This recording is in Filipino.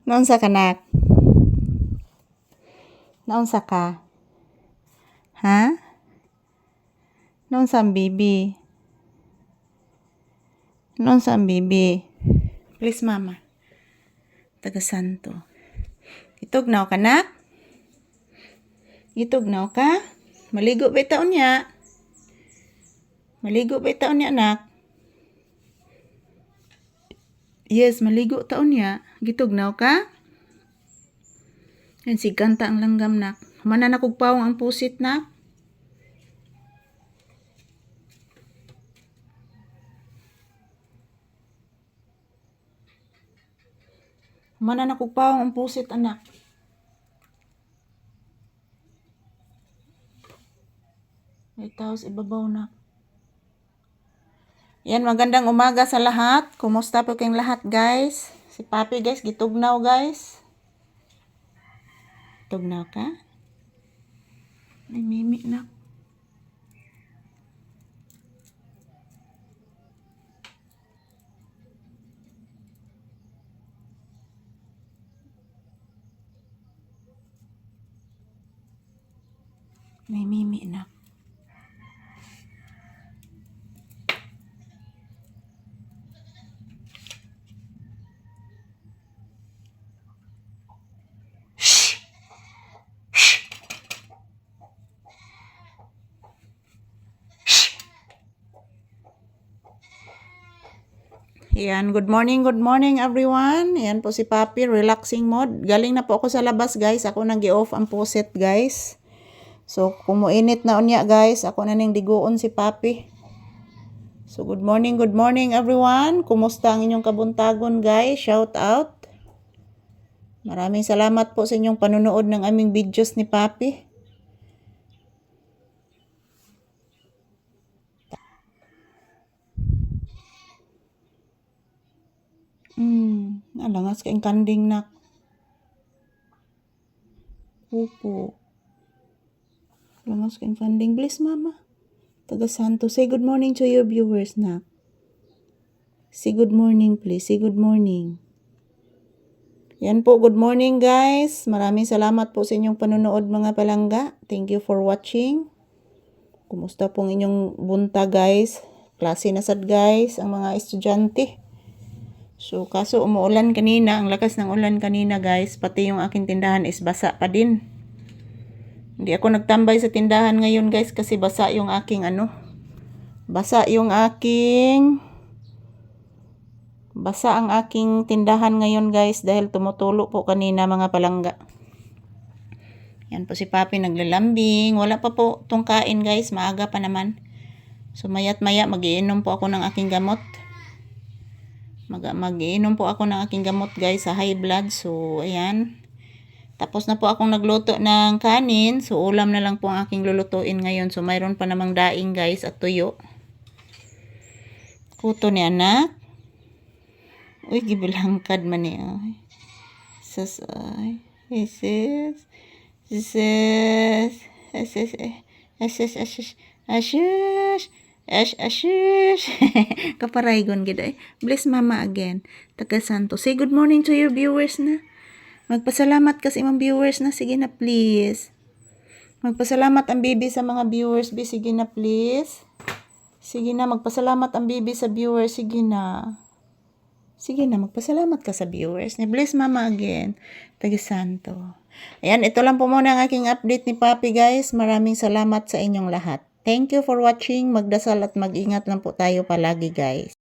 Naunsa ka nak? Naunsa ka? Ha? Naunsa ang bibi? Naunsa ang bibi? Please mama. Taga santo. Itugnaw ka nak? Itugnaw ka? Maligo ba taon niya? Maligo ba taon niya anak? Yes, maligo taon niya. Gitugnaw ka? Yan si kanta ang langgam nak. Mana na kugpawong ang pusit nak? Mana na kugpawong ang pusit anak? May tao sa ibabaw nak. Yan, magandang umaga sa lahat. Kumusta po kayong lahat guys? Si Papi guys, gitugnaw guys. Tugnaw ka? May mimi na. May mimi na. Yan, good morning everyone. Yan po si Papi, relaxing mode. Galing na po ako sa labas guys. Ako nang gi-off ang puset guys. So, kumuinit na unya guys. Ako na ning diguon si Papi. So, good morning everyone. Kumusta ang inyong kabuntagon guys? Shout out. Maraming salamat po sa inyong panunood ng aming videos ni Papi. Nalangas kayong kanding nak. Pupo. Langas kayong kanding. Bless mama. Taga santo. Say good morning to your viewers nak. Say good morning please. Say good morning. Yan po. Good morning guys. Maraming salamat po sa inyong panunood mga palangga. Thank you for watching. Kumusta pong inyong bunta guys? Klase na sad guys ang mga estudyante. So, kaso umuulan kanina, ang lakas ng ulan kanina guys, pati yung aking tindahan is basa pa din. Hindi ako nagtambay sa tindahan ngayon guys kasi basa yung aking basa ang aking tindahan ngayon guys dahil tumutulo po kanina mga palangga. Yan po si Papi naglalambing, wala pa po tong kain guys, maaga pa naman. So, maya't maya magiinom po ako ng aking gamot. Mag-iinom po ako ng aking gamot guys sa high blood. So, ayan. Tapos na po akong nagluto ng kanin. So, ulam na lang po ang aking lulutuin ngayon. So, mayroon pa namang daing guys at tuyo. Kuto ni anak. Uy, gibilangkad man niya. Sasay. Isis. Ashush. Kaparaygon gid. Bless mama again. Taga santo. Say good morning to your viewers na. Magpasalamat ka sa imong viewers na. Sige na please. Magpasalamat ang bibi sa mga viewers. Sige na please. Sige na. Magpasalamat ang bibi sa viewers. Sige na. Sige na. Magpasalamat ka sa viewers. Bless mama again. Taga santo. Ayan. Ito lang po muna ang aking update ni Papi guys. Maraming salamat sa inyong lahat. Thank you for watching. Magdasal at mag-ingat lang po tayo palagi guys.